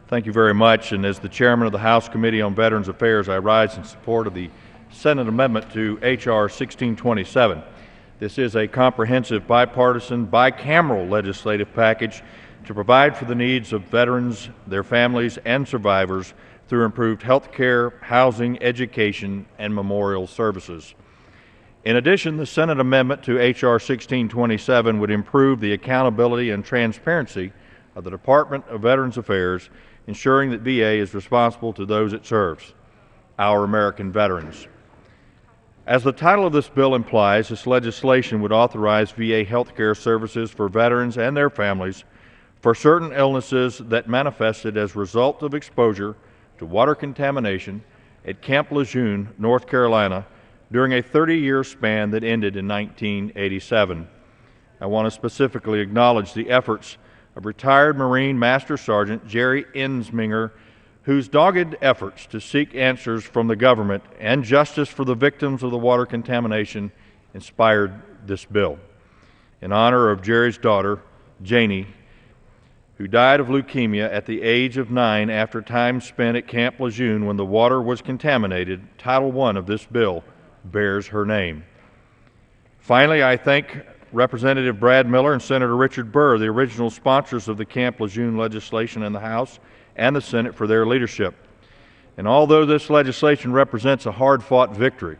Thank you very much. And as the chairman of the House Committee on Veterans Affairs, I rise in support of the Senate amendment to H.R. 1627. This is a comprehensive, bipartisan, bicameral legislative package to provide for the needs of veterans, their families, and survivors through improved health care, housing, education, and memorial services. In addition, the Senate amendment to H.R. 1627 would improve the accountability and transparency of the Department of Veterans Affairs, ensuring that VA is responsible to those it serves, our American veterans. As the title of this bill implies, this legislation would authorize VA health care services for veterans and their families for certain illnesses that manifested as a result of exposure to water contamination at Camp Lejeune, North Carolina, during a 30-year span that ended in 1987. I want to specifically acknowledge the efforts of retired Marine Master Sergeant Jerry Ensminger, whose dogged efforts to seek answers from the government and justice for the victims of the water contamination inspired this bill. In honor of Jerry's daughter, Janie, who died of leukemia at the age of 9 after time spent at Camp Lejeune when the water was contaminated, Title I of this bill bears her name. Finally, I thank Representative Brad Miller and Senator Richard Burr, the original sponsors of the Camp Lejeune legislation in the House and the Senate, for their leadership. And although this legislation represents a hard-fought victory,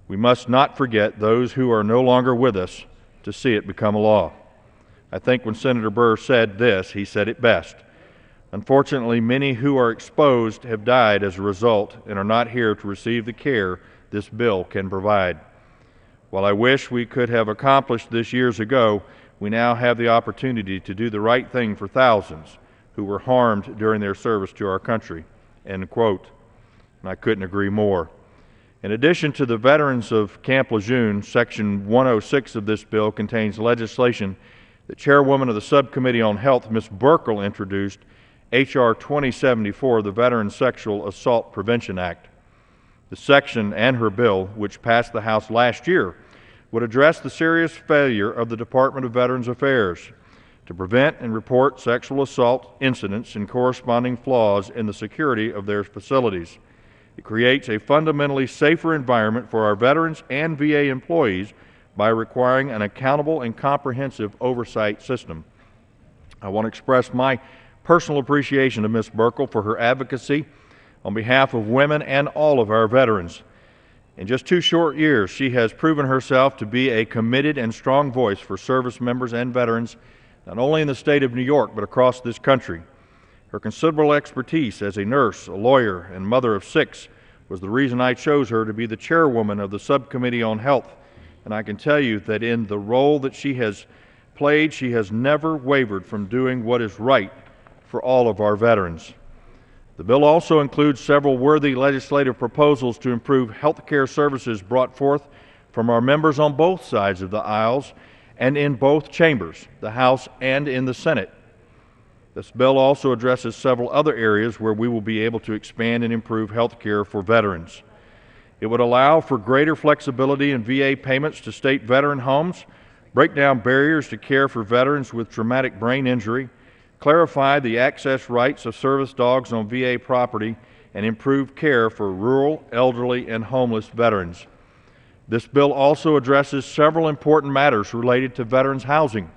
we must not forget those who are no longer with us to see it become a law. I think when Senator Burr said this, he said it best. Unfortunately, many who are exposed have died as a result and are not here to receive the care this bill can provide. While I wish we could have accomplished this years ago, we now have the opportunity to do the right thing for thousands who were harmed during their service to our country." End quote. And I couldn't agree more. In addition to the veterans of Camp Lejeune, Section 106 of this bill contains legislation that Chairwoman of the Subcommittee on Health, Ms. Buerkle, introduced, H.R. 2074, the Veteran Sexual Assault Prevention Act. The section and her bill, which passed the House last year, would address the serious failure of the Department of Veterans Affairs to prevent and report sexual assault incidents and corresponding flaws in the security of their facilities. It creates a fundamentally safer environment for our veterans and VA employees by requiring an accountable and comprehensive oversight system. I want to express my personal appreciation to Ms. Buerkle for her advocacy on behalf of women and all of our veterans. In just 2 short years, she has proven herself to be a committed and strong voice for service members and veterans, not only in the state of New York, but across this country. Her considerable expertise as a nurse, a lawyer, and mother of 6 was the reason I chose her to be the chairwoman of the Subcommittee on Health. And I can tell you that in the role that she has played, she has never wavered from doing what is right for all of our veterans. The bill also includes several worthy legislative proposals to improve health care services brought forth from our members on both sides of the aisles and in both chambers, the House and in the Senate. This bill also addresses several other areas where we will be able to expand and improve health care for veterans. It would allow for greater flexibility in VA payments to state veteran homes, break down barriers to care for veterans with traumatic brain injury, clarify the access rights of service dogs on VA property, and improve care for rural, elderly, and homeless veterans. This bill also addresses several important matters related to veterans' housing.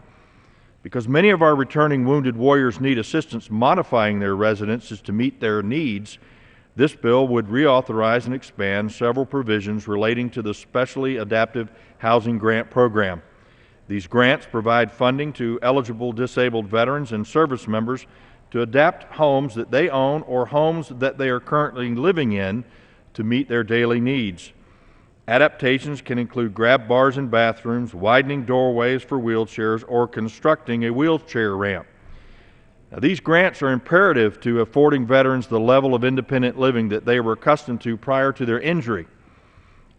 Because many of our returning wounded warriors need assistance modifying their residences to meet their needs, this bill would reauthorize and expand several provisions relating to the Specially Adaptive Housing Grant Program. These grants provide funding to eligible disabled veterans and service members to adapt homes that they own or homes that they are currently living in to meet their daily needs. Adaptations can include grab bars in bathrooms, widening doorways for wheelchairs, or constructing a wheelchair ramp. Now, these grants are imperative to affording veterans the level of independent living that they were accustomed to prior to their injury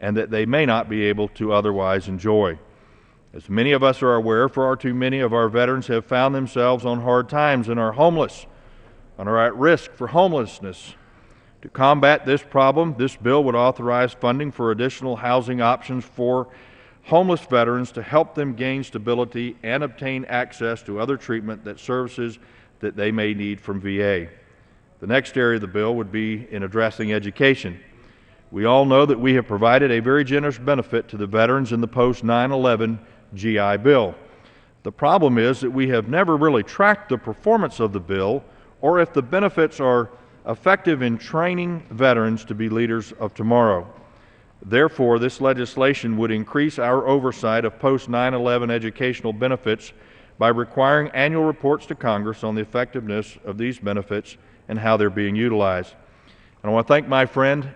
and that they may not be able to otherwise enjoy. As many of us are aware, far too many of our veterans have found themselves on hard times and are homeless and are at risk for homelessness. To combat this problem, this bill would authorize funding for additional housing options for homeless veterans to help them gain stability and obtain access to other treatment that services that they may need from VA. The next area of the bill would be in addressing education. We all know that we have provided a very generous benefit to the veterans in the post-9/11 GI Bill. The problem is that we have never really tracked the performance of the bill or if the benefits are effective in training veterans to be leaders of tomorrow. Therefore, this legislation would increase our oversight of post-9/11 educational benefits by requiring annual reports to Congress on the effectiveness of these benefits and how they're being utilized. And I want to thank my friend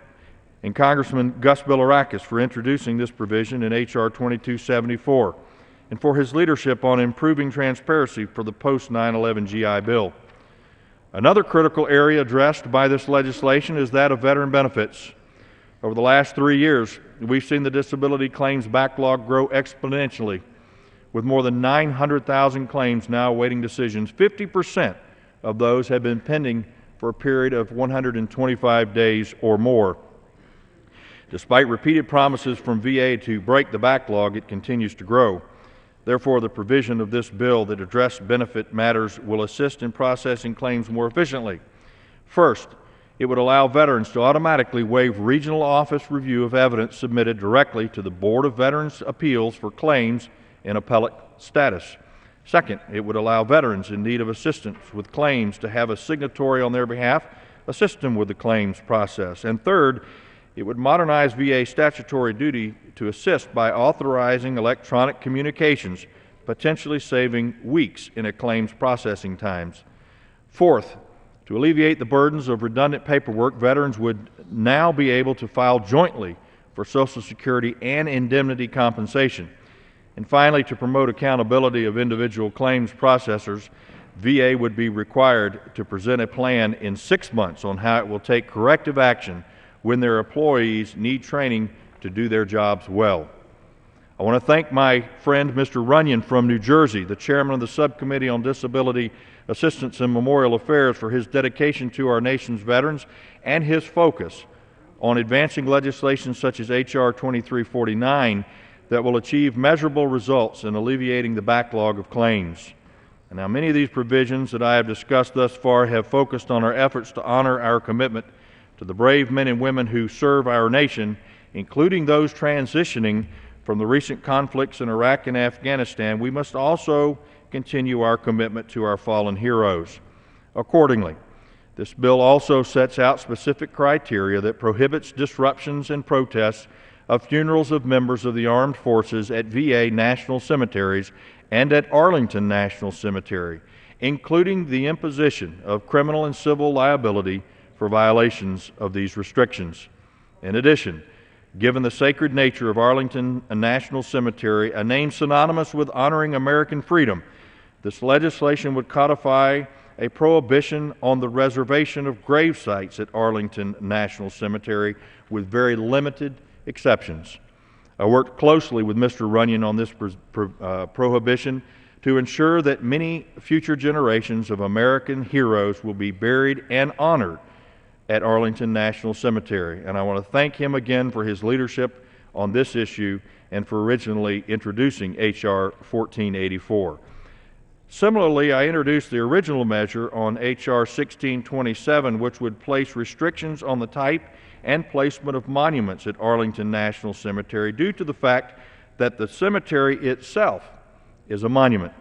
and Congressman Gus Bilirakis for introducing this provision in H.R. 2274 and for his leadership on improving transparency for the post-9/11 GI Bill. Another critical area addressed by this legislation is that of veteran benefits. Over the last 3 years, we've seen the disability claims backlog grow exponentially, with more than 900,000 claims now awaiting decisions. 50% of those have been pending for a period of 125 days or more. Despite repeated promises from VA to break the backlog, it continues to grow. Therefore, the provision of this bill that addresses benefit matters will assist in processing claims more efficiently. First, it would allow veterans to automatically waive regional office review of evidence submitted directly to the Board of Veterans' Appeals for claims in appellate status. Second, it would allow veterans in need of assistance with claims to have a signatory on their behalf assist them with the claims process. And third, it would modernize VA statutory duty to assist by authorizing electronic communications, potentially saving weeks in a claims processing times. Fourth, to alleviate the burdens of redundant paperwork, veterans would now be able to file jointly for Social Security and indemnity compensation. And finally, to promote accountability of individual claims processors, VA would be required to present a plan in 6 months on how it will take corrective action when their employees need training to do their jobs well. I want to thank my friend Mr. Runyon from New Jersey, the chairman of the Subcommittee on Disability Assistance and Memorial Affairs, for his dedication to our nation's veterans and his focus on advancing legislation such as H.R. 2349 that will achieve measurable results in alleviating the backlog of claims. And now, many of these provisions that I have discussed thus far have focused on our efforts to honor our commitment to the brave men and women who serve our nation, including those transitioning from the recent conflicts in Iraq and Afghanistan. We must also continue our commitment to our fallen heroes. Accordingly, this bill also sets out specific criteria that prohibits disruptions and protests of funerals of members of the armed forces at VA national cemeteries and at Arlington National Cemetery, including the imposition of criminal and civil liability for violations of these restrictions. In addition, given the sacred nature of Arlington National Cemetery, a name synonymous with honoring American freedom, this legislation would codify a prohibition on the reservation of grave sites at Arlington National Cemetery with very limited exceptions. I worked closely with Mr. Runyon on this prohibition to ensure that many future generations of American heroes will be buried and honored at Arlington National Cemetery. And I want to thank him again for his leadership on this issue and for originally introducing H.R. 1484. Similarly, I introduced the original measure on H.R. 1627, which would place restrictions on the type and placement of monuments at Arlington National Cemetery due to the fact that the cemetery itself is a monument.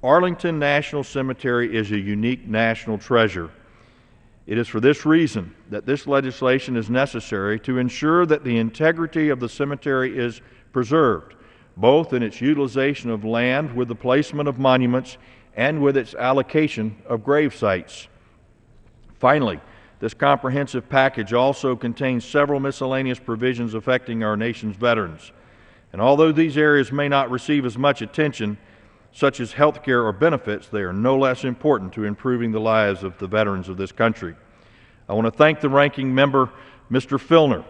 Arlington National Cemetery is a unique national treasure. It is for this reason that this legislation is necessary to ensure that the integrity of the cemetery is preserved, both in its utilization of land with the placement of monuments and with its allocation of grave sites. Finally, this comprehensive package also contains several miscellaneous provisions affecting our nation's veterans. And although these areas may not receive as much attention, such as health care or benefits, they are no less important to improving the lives of the veterans of this country. I want to thank the ranking member, Mr. Filner,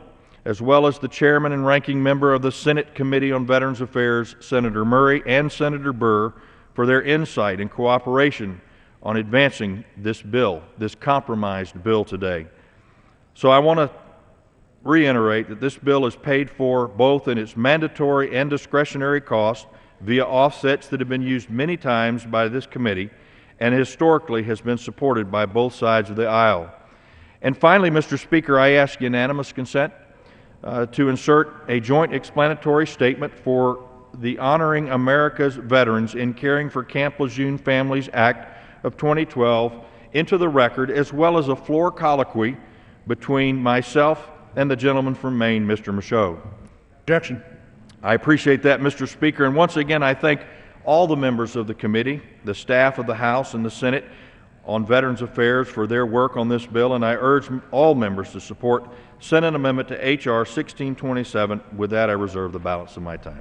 as well as the chairman and ranking member of the Senate Committee on Veterans Affairs, Senator Murray and Senator Burr, for their insight and cooperation on advancing this bill, this compromised bill today. So I want to reiterate that this bill is paid for both in its mandatory and discretionary costs via offsets that have been used many times by this committee and historically has been supported by both sides of the aisle. And finally, Mr. Speaker, I ask unanimous consent to insert a joint explanatory statement for the Honoring America's Veterans in Caring for Camp Lejeune Families Act of 2012 into the record, as well as a floor colloquy between myself and the gentleman from Maine, Mr. Michaud. Objection. I appreciate that, Mr. Speaker, and once again I thank all the members of the committee, the staff of the House and the Senate on Veterans Affairs for their work on this bill, and I urge all members to support Senate Amendment to H.R. 1627. With that, I reserve the balance of my time.